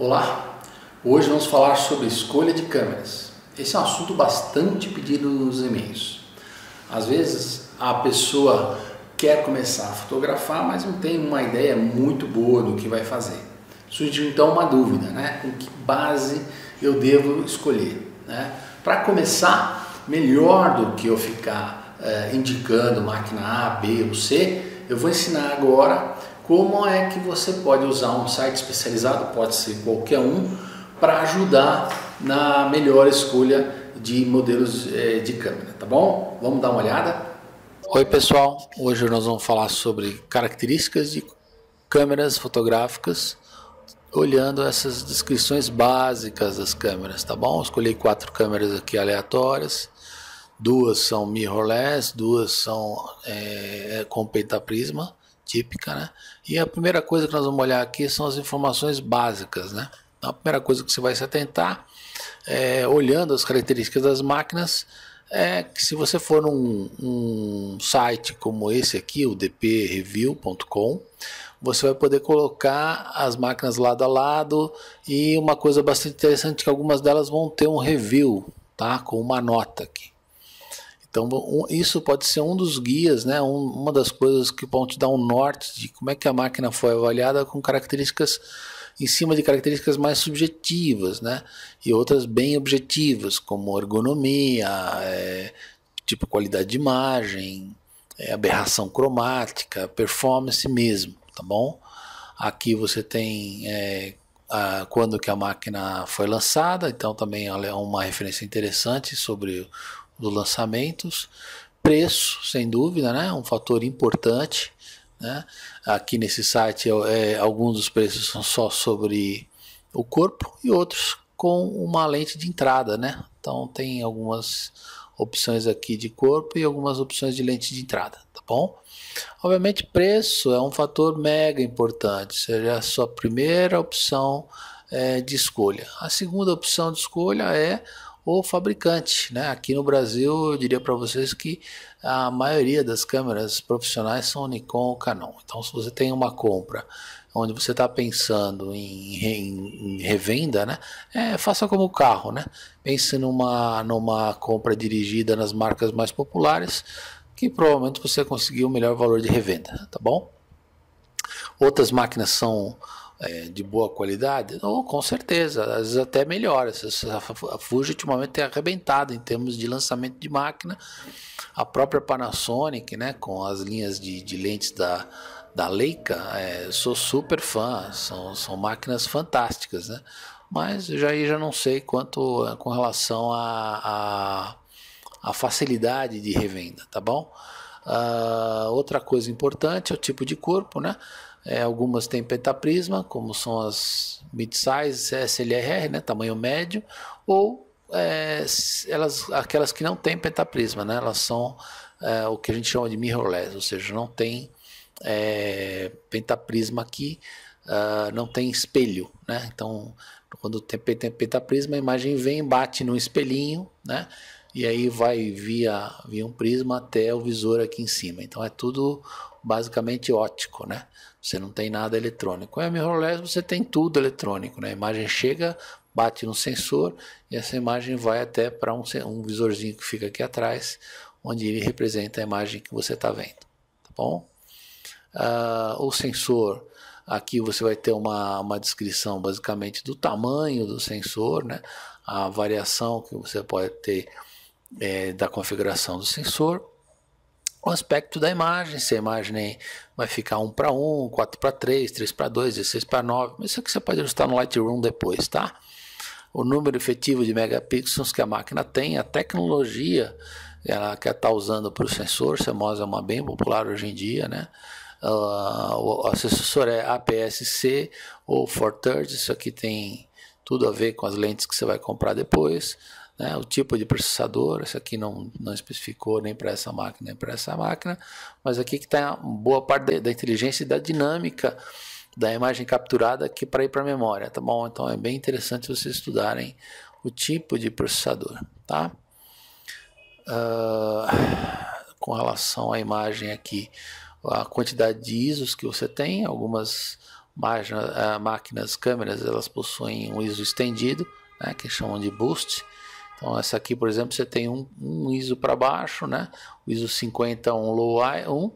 Olá, hoje vamos falar sobre escolha de câmeras. Esse é um assunto bastante pedido nos e-mails. Às vezes a pessoa quer começar a fotografar, mas não tem uma ideia muito boa do que vai fazer. Surgiu então uma dúvida, né? Com que base eu devo escolher, né? Para começar, melhor do que eu ficar indicando máquina A, B ou C, eu vou ensinar agora como é que você pode usar um site especializado, pode ser qualquer um, para ajudar na melhor escolha de modelos de câmera, tá bom? Vamos dar uma olhada? Oi pessoal, hoje nós vamos falar sobre características de câmeras fotográficas, olhando essas descrições básicas das câmeras, tá bom? Escolhi 4 câmeras aqui aleatórias, 2 são mirrorless, 2 são com pentaprisma, típica, né? E a primeira coisa que nós vamos olhar aqui são as informações básicas, né? Então, a primeira coisa que você vai se atentar, olhando as características das máquinas, é que se você for num site como esse aqui, o dpreview.com, você vai poder colocar as máquinas lado a lado, e uma coisa bastante interessante é que algumas delas vão ter um review, tá? Com uma nota aqui. Então isso pode ser um dos guias, né? Uma das coisas que vão te dar um norte de como é que a máquina foi avaliada, com características em cima de características mais subjetivas, né? E outras bem objetivas, como ergonomia, tipo qualidade de imagem, aberração cromática, performance mesmo, tá bom? Aqui você tem quando que a máquina foi lançada, então também ela é uma referência interessante sobre dos lançamentos. Preço, sem dúvida, né? Um fator importante, né? Aqui nesse site alguns dos preços são só sobre o corpo e outros com uma lente de entrada, né? Então tem algumas opções aqui de corpo e algumas opções de lente de entrada, tá bom? Obviamente preço é um fator mega importante, seria a sua primeira opção de escolha. A segunda opção de escolha é o fabricante, né? Aqui no Brasil eu diria para vocês que a maioria das câmeras profissionais são Nikon ou Canon. Então se você tem uma compra onde você está pensando em revenda, né? Faça como o carro, né? Pense numa compra dirigida nas marcas mais populares, que provavelmente você vai conseguir o melhor valor de revenda, tá bom? Outras máquinas são de boa qualidade? Oh, com certeza, às vezes até melhor. A Fuji ultimamente tem arrebentado em termos de lançamento de máquina. A própria Panasonic, né, com as linhas de lentes da Leica, sou super fã, são máquinas fantásticas, né? Mas eu já não sei quanto com relação a facilidade de revenda, tá bom? Outra coisa importante é o tipo de corpo, né? Algumas têm pentaprisma, como são as mid-size SLR, né? Tamanho médio, ou aquelas que não têm pentaprisma, né? Elas são o que a gente chama de mirrorless, ou seja, não tem pentaprisma aqui, não tem espelho, né? Então, quando tem pentaprisma, a imagem vem, bate no espelhinho, né? E aí vai via um prisma até o visor aqui em cima. Então é tudo basicamente óptico, né? Você não tem nada eletrônico. Com a mirrorless você tem tudo eletrônico, né? A imagem chega, bate no sensor e essa imagem vai até para um visorzinho que fica aqui atrás, onde ele representa a imagem que você está vendo, tá bom? O sensor, aqui você vai ter uma descrição basicamente do tamanho do sensor, né? A variação que você pode ter da configuração do sensor, o aspecto da imagem, se a imagem vai ficar 1:1, 4:3, 3:2, 16:9, isso aqui você pode ajustar no Lightroom depois, tá? O número efetivo de megapixels que a máquina tem, a tecnologia que ela está usando para o sensor, CMOS é uma bem popular hoje em dia, né? O sensor é APS-C ou 430, isso aqui tem tudo a ver com as lentes que você vai comprar depois, né? O tipo de processador, isso aqui não especificou nem para essa máquina nem para essa máquina, mas aqui que está boa parte da inteligência e da dinâmica da imagem capturada aqui para ir para a memória, tá bom? Então é bem interessante vocês estudarem o tipo de processador, tá? Com relação à imagem aqui, a quantidade de ISOs que você tem, algumas máquinas, câmeras, elas possuem um ISO estendido, né, que chamam de boost. Então essa aqui, por exemplo, você tem um ISO para baixo, né, o ISO 50, um low 1,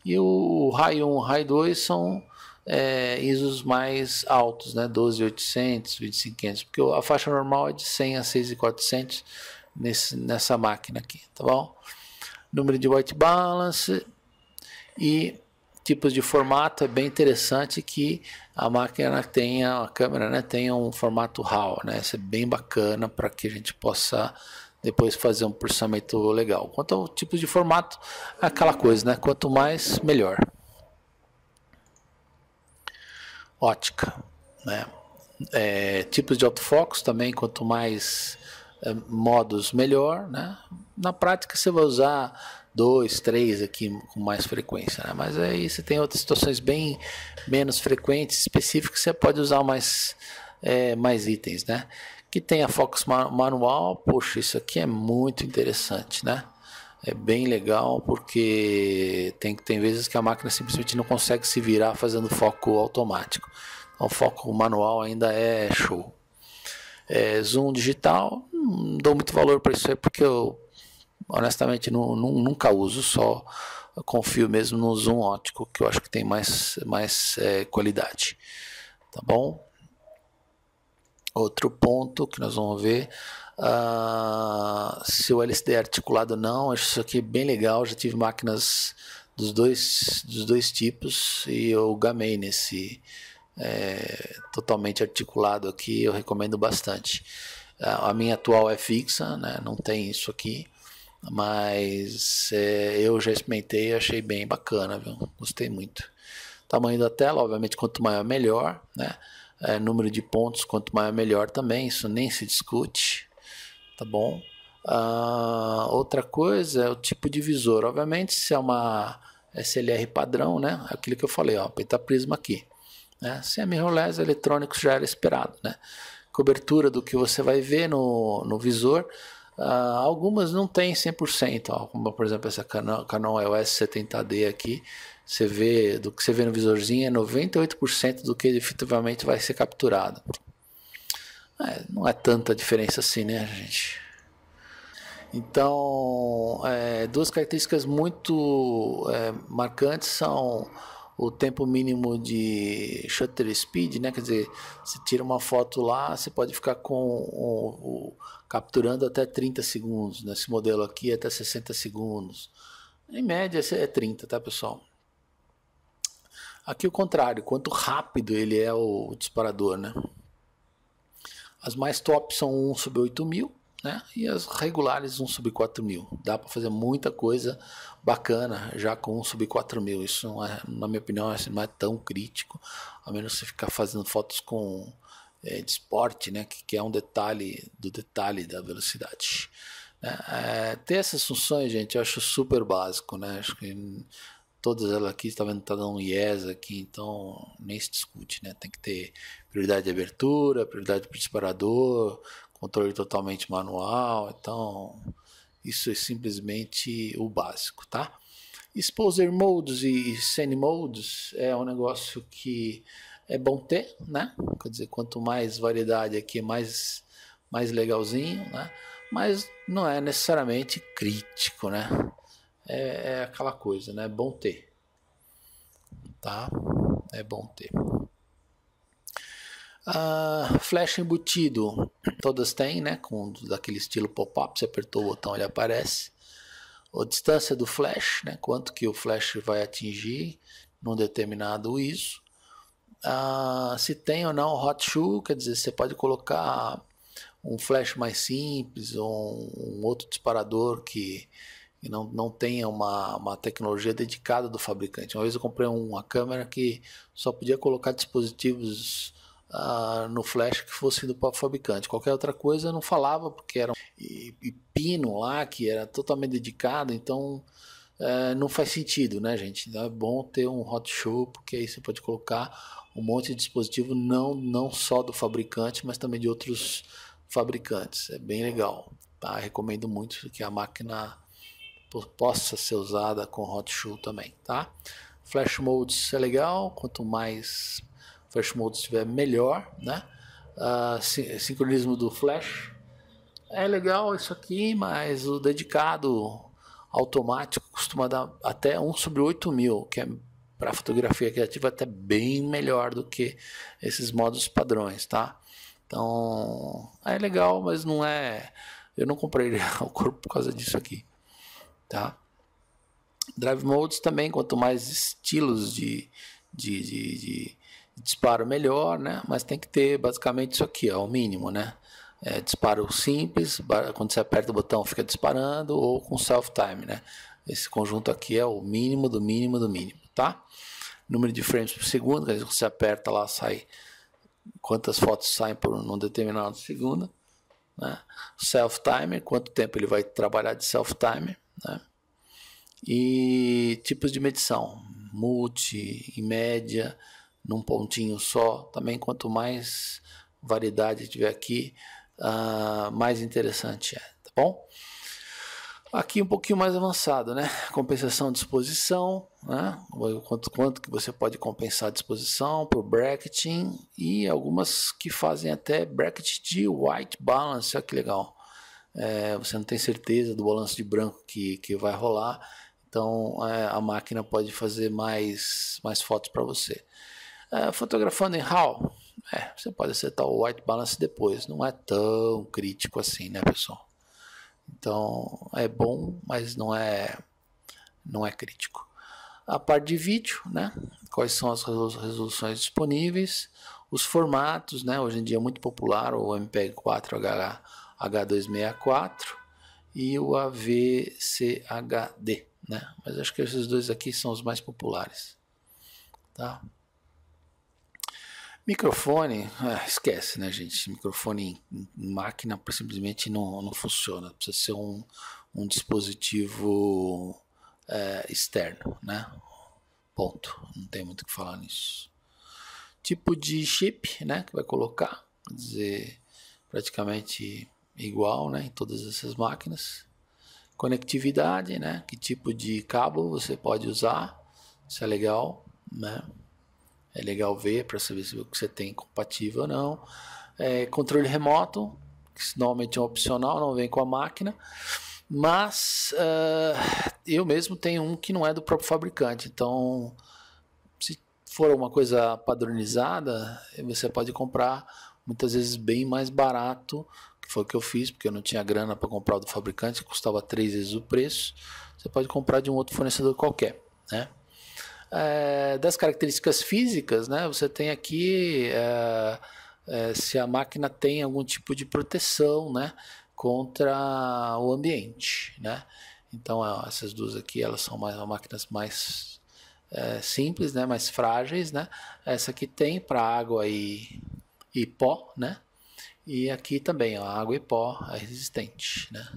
e o high 1, high 2 são ISOs mais altos, né, 12.800, 25.500, porque a faixa normal é de 100 a 6.400 nessa máquina aqui, tá bom? Número de white balance e tipos de formato. É bem interessante que a máquina tenha, a câmera, né, tenha um formato RAW, né? Isso é bem bacana para que a gente possa depois fazer um processamento legal. Quanto ao tipo de formato, é aquela coisa, né? Quanto mais, melhor. Ótica, né? Tipos de autofocus também, quanto mais modos, melhor, né? Na prática você vai usar 2, 3 aqui com mais frequência, né? Mas aí você tem outras situações bem menos frequentes, específicas, você pode usar mais itens, né? Que tem a focus manual. Poxa, isso aqui é muito interessante, né? É bem legal, porque tem vezes que a máquina simplesmente não consegue se virar fazendo foco automático. Então, o foco manual ainda é show. Zoom digital, não dou muito valor para isso aí, porque eu honestamente nunca uso, só confio mesmo no zoom óptico, que eu acho que tem mais qualidade. Tá bom? Outro ponto que nós vamos ver, se o LCD é articulado ou não. Acho isso aqui bem legal. Já tive máquinas dos dois tipos e eu gamei nesse totalmente articulado aqui. Eu recomendo bastante. A minha atual é fixa, né? Não tem isso aqui, mas eu já experimentei e achei bem bacana, viu? Gostei muito. Tamanho da tela, obviamente, quanto maior melhor, né? Número de pontos, quanto maior melhor também, isso nem se discute, tá bom? Outra coisa é o tipo de visor. Obviamente, se é uma SLR padrão, né? Aquilo que eu falei, ó, pentaprisma aqui, né? Se é mirrorless eletrônico, já era esperado, né? Cobertura do que você vai ver no visor. Algumas não tem 100%, ó, como por exemplo essa Canon EOS 70D aqui. Você vê, do que você vê no visorzinho, é 98% do que efetivamente vai ser capturado. Não é tanta diferença assim, né, gente? Então, duas características muito marcantes são o tempo mínimo de shutter speed, né? Quer dizer, você tira uma foto lá, você pode ficar capturando até 30 segundos. Nesse modelo aqui, até 60 segundos. Em média, é 30, tá, pessoal? Aqui o contrário, quanto rápido ele é o disparador, né? As mais top são 1/8000, né? E as regulares 1/4000. Dá para fazer muita coisa bacana já com 1/4000. Isso não é, na minha opinião, não é tão crítico, a menos você ficar fazendo fotos com de esporte, né? Que é um detalhe da velocidade. Ter essas funções, gente, eu acho super básico, né? Acho que todas elas aqui, está vendo, tá dando um yes aqui, então nem se discute, né? Tem que ter prioridade de abertura, prioridade para o disparador, controle totalmente manual. Então isso é simplesmente o básico, tá? Exposure modes e scene modes é um negócio que é bom ter, né? Quer dizer, quanto mais variedade aqui, mais legalzinho, né? Mas não é necessariamente crítico, né? É aquela coisa, né? É bom ter, tá? É bom ter. Flash embutido, todas têm, né? Com daquele estilo pop-up, você apertou o botão, ele aparece. A distância do flash, né? Quanto que o flash vai atingir num determinado ISO. Se tem ou não hot shoe, quer dizer, você pode colocar um flash mais simples ou um outro disparador que não tenha uma tecnologia dedicada do fabricante. Uma vez eu comprei uma câmera que só podia colocar dispositivos no flash que fosse do próprio fabricante. Qualquer outra coisa não falava, porque era um pino lá que era totalmente dedicado, então não faz sentido, né, gente? Então é bom ter um hot shoe, porque aí você pode colocar um monte de dispositivo não só do fabricante, mas também de outros fabricantes. É bem legal, tá? Recomendo muito que a máquina possa ser usada com hot shoe também, tá? Flash modes é legal, quanto mais Flash Mode estiver melhor, né? Sincronismo do flash é legal isso aqui, mas o dedicado automático costuma dar até 1/8000, que é para fotografia criativa até bem melhor do que esses modos padrões, tá? Então é legal, mas não é. Eu não comprei o corpo por causa disso aqui, tá? Drive Modes também, quanto mais estilos de disparo melhor, né? Mas tem que ter basicamente isso aqui, ó, o mínimo, né? Disparo simples, quando você aperta o botão fica disparando, ou com self-time, né? Esse conjunto aqui é o mínimo do mínimo do mínimo, tá? Número de frames por segundo, quer dizer, você aperta lá, sai quantas fotos saem por um determinado segundo, né? Self-timer, quanto tempo ele vai trabalhar de self-timer, né? E tipos de medição, multi, em média, num pontinho só. Também quanto mais variedade tiver aqui, mais interessante é, tá bom? Aqui um pouquinho mais avançado, né? Compensação de exposição, né? Quanto que você pode compensar a disposição por bracketing, e algumas que fazem até bracket de white balance, olha que legal. Você não tem certeza do balanço de branco que vai rolar, então a máquina pode fazer mais fotos para você. Fotografando em RAW, você pode acertar o white balance depois, não é tão crítico assim, né, pessoal? Então é bom, mas não é crítico. A parte de vídeo, né? Quais são as resoluções disponíveis, os formatos, né? Hoje em dia é muito popular o MPEG 4 H264 e o AVCHD, né? Mas acho que esses dois aqui são os mais populares, tá? Microfone, esquece, né, gente? Microfone em máquina simplesmente não funciona. Precisa ser um dispositivo externo, né? Ponto. Não tem muito o que falar nisso. Tipo de chip, né, que vai colocar, quer dizer, praticamente igual, né, em todas essas máquinas. Conectividade, né? Que tipo de cabo você pode usar? Isso é legal, né? É legal ver para saber se o que você tem é compatível ou não. Controle remoto, que normalmente é opcional, não vem com a máquina. Mas eu mesmo tenho um que não é do próprio fabricante. Então, se for uma coisa padronizada, você pode comprar muitas vezes bem mais barato, que foi o que eu fiz, porque eu não tinha grana para comprar o do fabricante, custava 3 vezes o preço. Você pode comprar de um outro fornecedor qualquer, né? Das características físicas, né, você tem aqui se a máquina tem algum tipo de proteção, né, contra o ambiente, né? Então essas duas aqui elas são máquinas mais simples, né, mais frágeis, né? Essa aqui tem para água e pó, né? E aqui também, ó, água e pó é resistente, né?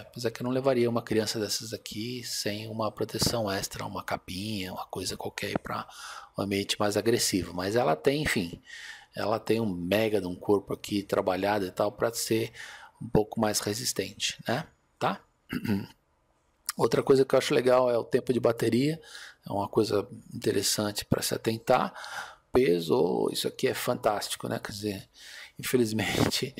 Apesar que eu não levaria uma criança dessas aqui sem uma proteção extra, uma capinha, uma coisa qualquer para um ambiente mais agressivo. Mas ela tem, enfim, ela tem um mega de um corpo aqui trabalhado e tal para ser um pouco mais resistente, né? Tá? Outra coisa que eu acho legal é o tempo de bateria, é uma coisa interessante para se atentar. Peso, isso aqui é fantástico, né? Quer dizer, infelizmente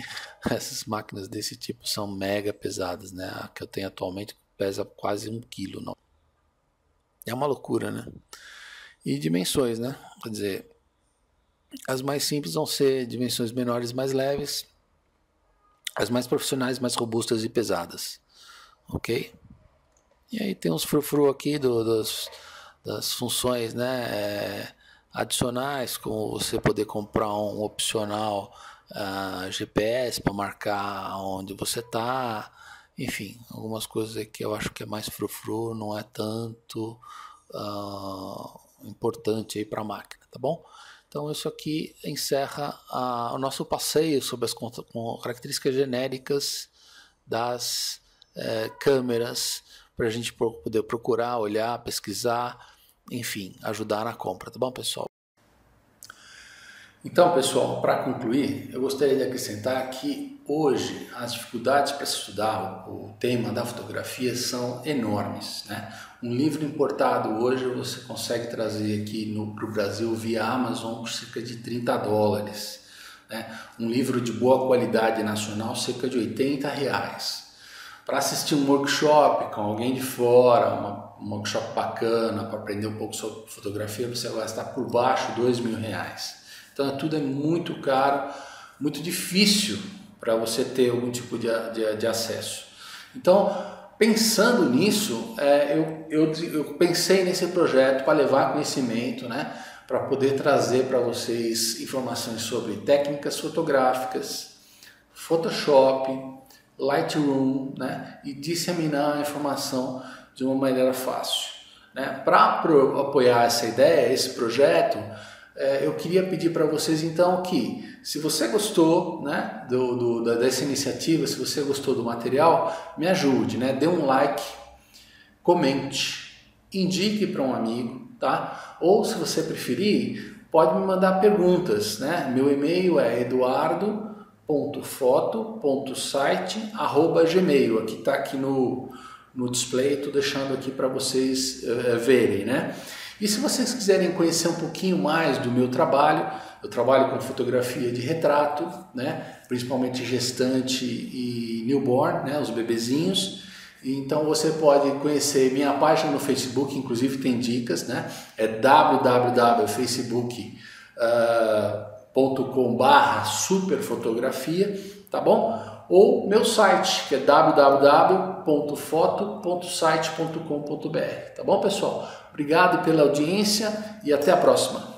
essas máquinas desse tipo são mega pesadas, né? A que eu tenho atualmente pesa quase 1 kg, não. É uma loucura, né? E dimensões, né? Quer dizer, as mais simples vão ser dimensões menores, mais leves, as mais profissionais, mais robustas e pesadas, ok? E aí tem uns frufru aqui das funções, né? Adicionais, como você poder comprar um opcional GPS para marcar onde você está, enfim, algumas coisas aí que eu acho que é mais frufru, não é tanto importante aí para a máquina, tá bom? Então isso aqui encerra o nosso passeio sobre as características genéricas das câmeras, para a gente poder procurar, olhar, pesquisar, enfim, ajudar na compra, tá bom, pessoal? Então, pessoal, para concluir, eu gostaria de acrescentar que hoje as dificuldades para estudar o tema da fotografia são enormes, né? Um livro importado hoje você consegue trazer aqui para o Brasil via Amazon por cerca de $30, né? Um livro de boa qualidade nacional, cerca de R$80. Para assistir um workshop com alguém de fora, um workshop bacana, para aprender um pouco sobre fotografia, você vai gastar por baixo R$2.000. Então tudo é muito caro, muito difícil para você ter algum tipo de acesso. Então, pensando nisso, eu pensei nesse projeto para levar conhecimento, né, para poder trazer para vocês informações sobre técnicas fotográficas, Photoshop, Lightroom, né, e disseminar a informação de uma maneira fácil, né. Para apoiar essa ideia, esse projeto, eu queria pedir para vocês então que, se você gostou, né, dessa iniciativa, se você gostou do material, me ajude, né, dê um like, comente, indique para um amigo, tá? Ou se você preferir, pode me mandar perguntas, né? Meu e-mail é eduardo.foto.site@gmail. Aqui está aqui no display, estou deixando aqui para vocês verem, né? E se vocês quiserem conhecer um pouquinho mais do meu trabalho, eu trabalho com fotografia de retrato, né? Principalmente gestante e newborn, né? Os bebezinhos. Então você pode conhecer minha página no Facebook, inclusive tem dicas, né? É www.facebook.com/superfotografia, tá bom? Ou meu site, que é www.foto.site.com.br, tá bom, pessoal? Obrigado pela audiência e até a próxima.